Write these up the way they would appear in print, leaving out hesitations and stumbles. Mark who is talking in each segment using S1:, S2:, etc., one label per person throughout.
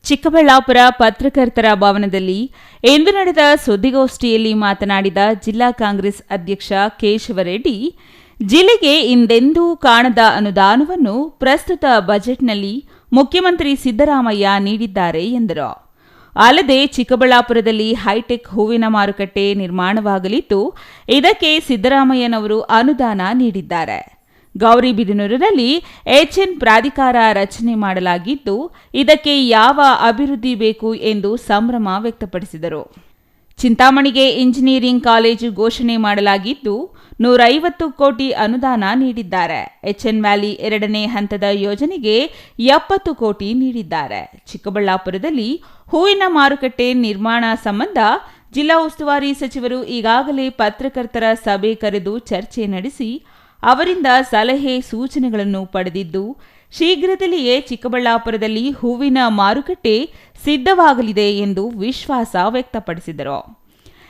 S1: ಚಿಕ್ಕಬಳ್ಳಾಪುರ ಪತ್ರಕರ್ತರ ಭವನದಲ್ಲಿ ಇಂದು ನಡೆದ ಸುದ್ದಿಗೋಷ್ಠಿಯಲ್ಲಿ ಮಾತನಾಡಿದ ಜಿಲ್ಲಾ ಕಾಂಗ್ರೆಸ್ ಅಧ್ಯಕ್ಷ ಕೇಶವರೆಡ್ಡಿ, ಜಿಲ್ಲೆಗೆ ಹಿಂದೆಂದೂ ಕಾಣದ ಅನುದಾನವನ್ನು ಪ್ರಸ್ತುತ ಬಜೆಟ್ನಲ್ಲಿ ಮುಖ್ಯಮಂತ್ರಿ ಸಿದ್ದರಾಮಯ್ಯ ನೀಡಿದ್ದಾರೆ ಎಂದರು. ಅಲ್ಲದೆ ಚಿಕ್ಕಬಳ್ಳಾಪುರದಲ್ಲಿ ಹೈಟೆಕ್ ಹೂವಿನ ಮಾರುಕಟ್ಟೆ ನಿರ್ಮಾಣವಾಗಲಿದ್ದು, ಇದಕ್ಕೆ ಸಿದ್ದರಾಮಯ್ಯನವರು ಅನುದಾನ ನೀಡಿದ್ದಾರೆ. ಗೌರಿಬಿದನೂರಿನಲ್ಲಿ ಎಚ್ಎನ್ ಪ್ರಾಧಿಕಾರ ರಚನೆ ಮಾಡಲಾಗಿದ್ದು, ಇದಕ್ಕೆ ಯಾವ ಅಭಿವೃದ್ಧಿ ಬೇಕು ಎಂದು ಸಂಭ್ರಮ ವ್ಯಕ್ತಪಡಿಸಿದರು. ಚಿಂತಾಮಣಿಗೆ ಇಂಜಿನಿಯರಿಂಗ್ ಕಾಲೇಜು ಘೋಷಣೆ ಮಾಡಲಾಗಿದ್ದು, 150 ಕೋಟಿ ಅನುದಾನ ನೀಡಿದ್ದಾರೆ. ಎಚ್ಎನ್ ವ್ಯಾಲಿ 2ನೇ ಹಂತದ ಯೋಜನೆಗೆ 70 ಕೋಟಿ ನೀಡಿದ್ದಾರೆ. ಚಿಕ್ಕಬಳ್ಳಾಪುರದಲ್ಲಿ ಹೂವಿನ ಮಾರುಕಟ್ಟೆ ನಿರ್ಮಾಣ ಸಂಬಂಧ ಜಿಲ್ಲಾ ಉಸ್ತುವಾರಿ ಸಚಿವರು ಈಗಾಗಲೇ ಪತ್ರಕರ್ತರ ಸಭೆ ಕರೆದು ಚರ್ಚೆ ನಡೆಸಿ ಅವರಿಂದ ಸಲಹೆ ಸೂಚನೆಗಳನ್ನು ಪಡೆದಿದ್ದು, ಶೀಘ್ರದಲ್ಲಿಯೇ ಚಿಕ್ಕಬಳ್ಳಾಪುರದಲ್ಲಿ ಹೂವಿನ ಮಾರುಕಟ್ಟೆ ಸಿದ್ಧವಾಗಲಿದೆ ಎಂದು ವಿಶ್ವಾಸ ವ್ಯಕ್ತಪಡಿಸಿದರು.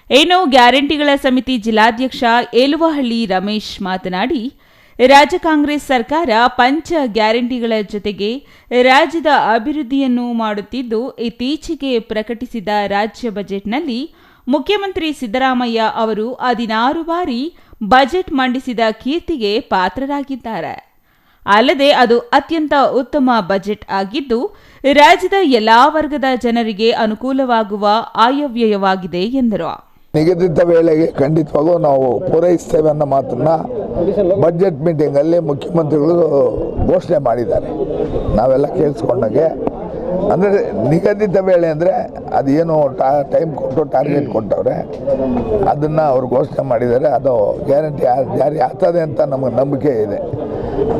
S1: ಇನ್ನು ಗ್ಯಾರಂಟಿಗಳ ಸಮಿತಿ ಜಿಲ್ಲಾಧ್ಯಕ್ಷ ಏಲುವಹಳ್ಳಿ ರಮೇಶ್ ಮಾತನಾಡಿ, ರಾಜ್ಯ ಕಾಂಗ್ರೆಸ್ ಸರ್ಕಾರ ಪಂಚ ಗ್ಯಾರಂಟಿಗಳ ಜೊತೆಗೆ ರಾಜ್ಯದ ಅಭಿವೃದ್ಧಿಯನ್ನು ಮಾಡುತ್ತಿದ್ದು, ಇತ್ತೀಚೆಗೆ ಪ್ರಕಟಿಸಿದ ರಾಜ್ಯ ಬಜೆಟ್ನಲ್ಲಿ ಮುಖ್ಯಮಂತ್ರಿ ಸಿದ್ದರಾಮಯ್ಯ ಅವರು 16 ಬಾರಿ ಬಜೆಟ್ ಮಂಡಿಸಿದ ಕೀರ್ತಿಗೆ ಪಾತ್ರರಾಗಿದ್ದಾರೆ. ಅಲ್ಲದೆ ಅದು ಅತ್ಯಂತ ಉತ್ತಮ ಬಜೆಟ್ ಆಗಿದ್ದು, ರಾಜ್ಯದ ಎಲ್ಲಾ ವರ್ಗದ ಜನರಿಗೆ ಅನುಕೂಲವಾಗುವ ಆಯವ್ಯಯವಾಗಿದೆ ಎಂದರು.
S2: ನಿಗದಿತ ವೇಳೆಗೆ ಖಂಡಿತವಾಗೂ ನಾವು ಪೂರೈಸ್ತೇವೆ ಅನ್ನೋ ಮಾತನ್ನ ಬಜೆಟ್ ಮೀಟಿಂಗ್ ಅಲ್ಲಿ ಮುಖ್ಯಮಂತ್ರಿಗಳು ಘೋಷಣೆ ಮಾಡಿದ್ದಾರೆ. ನಾವೆಲ್ಲ ಕೇಳಿಸ್ಕೊಂಡಾಗೆ ಅಂದರೆ ನಿಗದಿತ ವೇಳೆ ಅಂದರೆ ಅದೇನು ಟೈಮ್ ಕೊಟ್ಟು ಟಾರ್ಗೆಟ್ ಕೊಟ್ಟವ್ರೆ, ಅದನ್ನು ಅವ್ರು ಘೋಷಣೆ ಮಾಡಿದ್ದಾರೆ. ಅದು ಗ್ಯಾರಂಟಿ ಜಾರಿ ಆಗ್ತದೆ ಅಂತ ನಮಗೆ ನಂಬಿಕೆ ಇದೆ.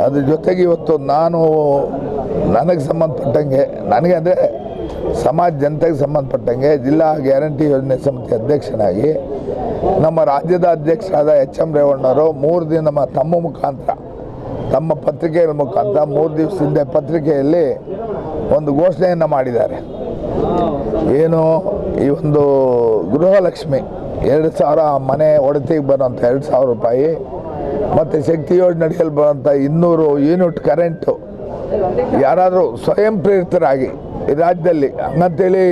S2: ಅದ್ರ ಜೊತೆಗೆ ಇವತ್ತು ನನಗೆ ಸಂಬಂಧಪಟ್ಟಂಗೆ, ನನಗೆ ಅಂದರೆ ಸಮಾಜ ಜನತೆಗೆ ಸಂಬಂಧಪಟ್ಟಂಗೆ ಜಿಲ್ಲಾ ಗ್ಯಾರಂಟಿ ಯೋಜನೆ ಸಮಿತಿ ಅಧ್ಯಕ್ಷನಾಗಿ ನಮ್ಮ ರಾಜ್ಯದ ಅಧ್ಯಕ್ಷರಾದ ಎಚ್.ಎಂ. ರೇವಣ್ಣವರು 3 ದಿನ ತಮ್ಮ ಪತ್ರಿಕೆಗಳ ಮುಖಾಂತರ 3 ದಿವಸ ಹಿಂದೆ ಪತ್ರಿಕೆಯಲ್ಲಿ ಒಂದು ಘೋಷಣೆಯನ್ನು ಮಾಡಿದ್ದಾರೆ. ಏನು ಈ ಒಂದು ಗೃಹಲಕ್ಷ್ಮಿ 2,000 ಮನೆ ಒಡತಿಗೆ ಬರುವಂಥ 2,000 ರೂಪಾಯಿ ಮತ್ತು ಶಕ್ತಿ ಯೋಜನೆ ಅಡಿಯಲ್ಲಿ ಬರುವಂಥ 200 ಯೂನಿಟ್ ಕರೆಂಟು ಯಾರಾದರೂ ಸ್ವಯಂ ಪ್ರೇರಿತರಾಗಿ ಈ ರಾಜ್ಯದಲ್ಲಿ ಹಂಗಂತೇಳಿ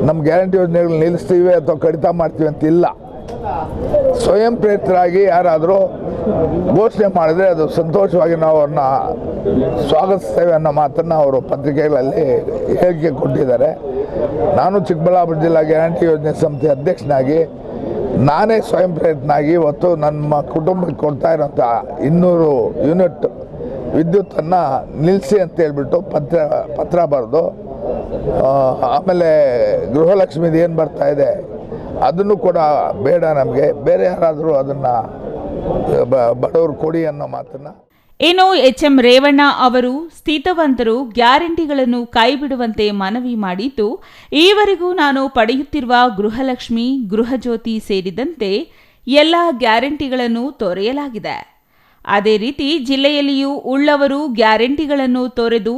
S2: ನಮ್ಮ ಗ್ಯಾರಂಟಿ ಯೋಜನೆಗಳು ನಿಲ್ಲಿಸ್ತೀವಿ ಅಥವಾ ಕಡಿತ ಮಾಡ್ತೀವಿ ಅಂತಿಲ್ಲ, ಸ್ವಯಂ ಪ್ರೇರಿತರಾಗಿ ಯಾರಾದರೂ ಘೋಷಣೆ ಮಾಡಿದ್ರೆ ಅದು ಸಂತೋಷವಾಗಿ ನಾವು ಅವ್ರನ್ನ ಸ್ವಾಗತಿಸ್ತೇವೆ ಅನ್ನೋ ಮಾತನ್ನು ಅವರು ಪತ್ರಿಕೆಗಳಲ್ಲಿ ಹೇಳಿಕೆ ಕೊಟ್ಟಿದ್ದಾರೆ. ನಾನು ಚಿಕ್ಕಬಳ್ಳಾಪುರ ಜಿಲ್ಲಾ ಗ್ಯಾರಂಟಿ ಯೋಜನೆ ಸಮಿತಿ ಅಧ್ಯಕ್ಷನಾಗಿ ನಾನೇ ಸ್ವಯಂ ಪ್ರೇರಿತನಾಗಿ ಇವತ್ತು ನಮ್ಮ ಕುಟುಂಬಕ್ಕೆ ಕೊಡ್ತಾ ಇರೋಂಥ 200 ಯೂನಿಟ್ ವಿದ್ಯುತ್ತನ್ನು ನಿಲ್ಲಿಸಿ ಅಂತ ಹೇಳ್ಬಿಟ್ಟು ಪತ್ರ ಬರೆದು, ಆಮೇಲೆ ಗೃಹಲಕ್ಷ್ಮಿದು ಏನು ಬರ್ತಾ ಇದೆ ಅದನ್ನು ಕೂಡ ಬೇಡ, ನಮಗೆ ಬೇರೆ ಯಾರಾದರೂ ಅದನ್ನು ಬಡವರು ಕೊಡಿ ಅನ್ನೋ ಮಾತನ್ನು.
S1: ಇನ್ನು ಎಚ್.ಎಂ. ರೇವಣ್ಣ ಅವರು ಸ್ಥಿತವಂತರು ಗ್ಯಾರಂಟಿಗಳನ್ನು ಕೈಬಿಡುವಂತೆ ಮನವಿ ಮಾಡಿದ್ದು, ಈವರೆಗೂ ನಾನು ಪಡೆಯುತ್ತಿರುವ ಗೃಹಲಕ್ಷ್ಮಿ, ಗೃಹಜ್ಯೋತಿ ಸೇರಿದಂತೆ ಎಲ್ಲ ಗ್ಯಾರಂಟಿಗಳನ್ನು ತೊರೆಯಲಾಗಿದೆ. ಅದೇ ರೀತಿ ಜಿಲ್ಲೆಯಲ್ಲಿಯೂ ಉಳ್ಳವರು ಗ್ಯಾರಂಟಿಗಳನ್ನು ತೊರೆದು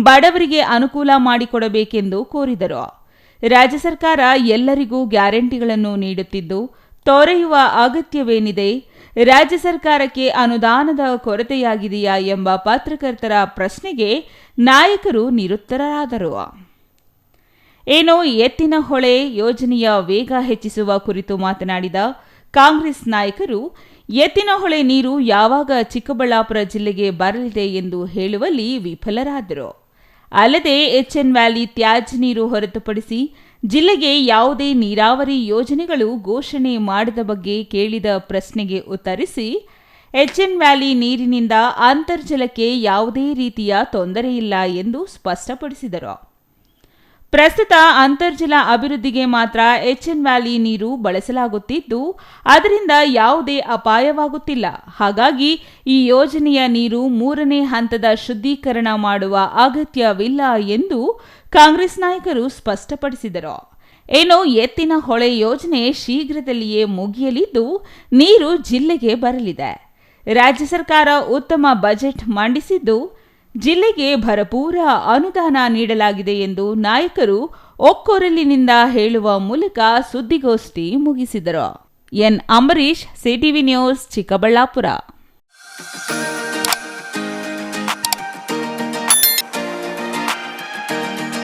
S1: ಬಡವರಿಗೆ ಅನುಕೂಲ ಮಾಡಿಕೊಡಬೇಕೆಂದು ಕೋರಿದರು. ರಾಜ್ಯ ಸರ್ಕಾರ ಎಲ್ಲರಿಗೂ ಗ್ಯಾರಂಟಿಗಳನ್ನು ನೀಡುತ್ತಿದ್ದು, ತೊರೆಯುವ ಅಗತ್ಯವೇನಿದೆ? ರಾಜ್ಯ ಸರ್ಕಾರಕ್ಕೆ ಅನುದಾನದ ಕೊರತೆಯಾಗಿದೆಯಾ ಎಂಬ ಪತ್ರಕರ್ತರ ಪ್ರಶ್ನೆಗೆ ನಾಯಕರು ನಿರುತ್ತರರಾದರು. ಏನೋ ಎತ್ತಿನಹೊಳೆ ಯೋಜನೆಯ ವೇಗ ಹೆಚ್ಚಿಸುವ ಕುರಿತು ಮಾತನಾಡಿದ ಕಾಂಗ್ರೆಸ್ ನಾಯಕರು, ಎತ್ತಿನಹೊಳೆ ನೀರು ಯಾವಾಗ ಚಿಕ್ಕಬಳ್ಳಾಪುರ ಜಿಲ್ಲೆಗೆ ಬರಲಿದೆ ಎಂದು ಹೇಳುವಲ್ಲಿ ವಿಫಲರಾದರು. ಅಲ್ಲದೆ ಎಚ್ಎನ್ ವ್ಯಾಲಿ ತ್ಯಾಜ್ಯ ನೀರು ಹೊರತುಪಡಿಸಿ ಜಿಲ್ಲೆಗೆ ಯಾವುದೇ ನೀರಾವರಿ ಯೋಜನೆಗಳು ಘೋಷಣೆ ಮಾಡದ ಬಗ್ಗೆ ಕೇಳಿದ ಪ್ರಶ್ನೆಗೆ ಉತ್ತರಿಸಿ, ಎಚ್ಎನ್ ವ್ಯಾಲಿ ನೀರಿನಿಂದ ಅಂತರ್ಜಲಕ್ಕೆ ಯಾವುದೇ ರೀತಿಯ ತೊಂದರೆಯಿಲ್ಲ ಎಂದು ಸ್ಪಷ್ಟಪಡಿಸಿದರು. ಪ್ರಸ್ತುತ ಅಂತರ್ಜಲ ಅಭಿವೃದ್ಧಿಗೆ ಮಾತ್ರ ಎಚ್ಎನ್ ವ್ಯಾಲಿ ನೀರು ಬಳಸಲಾಗುತ್ತಿದ್ದು, ಅದರಿಂದ ಯಾವುದೇ ಅಪಾಯವಾಗುತ್ತಿಲ್ಲ. ಹಾಗಾಗಿ ಈ ಯೋಜನೆಯ ನೀರು 3ನೇ ಹಂತದ ಶುದ್ಧೀಕರಣ ಮಾಡುವ ಅಗತ್ಯವಿಲ್ಲ ಎಂದು ಕಾಂಗ್ರೆಸ್ ನಾಯಕರು ಸ್ಪಷ್ಟಪಡಿಸಿದರು. ಏನೋ ಎತ್ತಿನ ಹೊಳೆ ಯೋಜನೆ ಶೀಘ್ರದಲ್ಲಿಯೇ ಮುಗಿಯಲಿದ್ದು, ನೀರು ಜಿಲ್ಲೆಗೆ ಬರಲಿದೆ. ರಾಜ್ಯ ಸರ್ಕಾರ ಉತ್ತಮ ಬಜೆಟ್ ಮಂಡಿಸಿದ್ದು, ಜಿಲ್ಲೆಗೆ ಭರಪೂರ ಅನುದಾನ ನೀಡಲಾಗಿದೆ ಎಂದು ನಾಯಕರು ಒಕ್ಕೊರಲಿನಿಂದ ಹೇಳುವ ಮೂಲಕ ಸುದ್ದಿಗೋಷ್ಠಿ ಮುಗಿಸಿದರು. N Ambarish, CTV news, Chikkaballapur.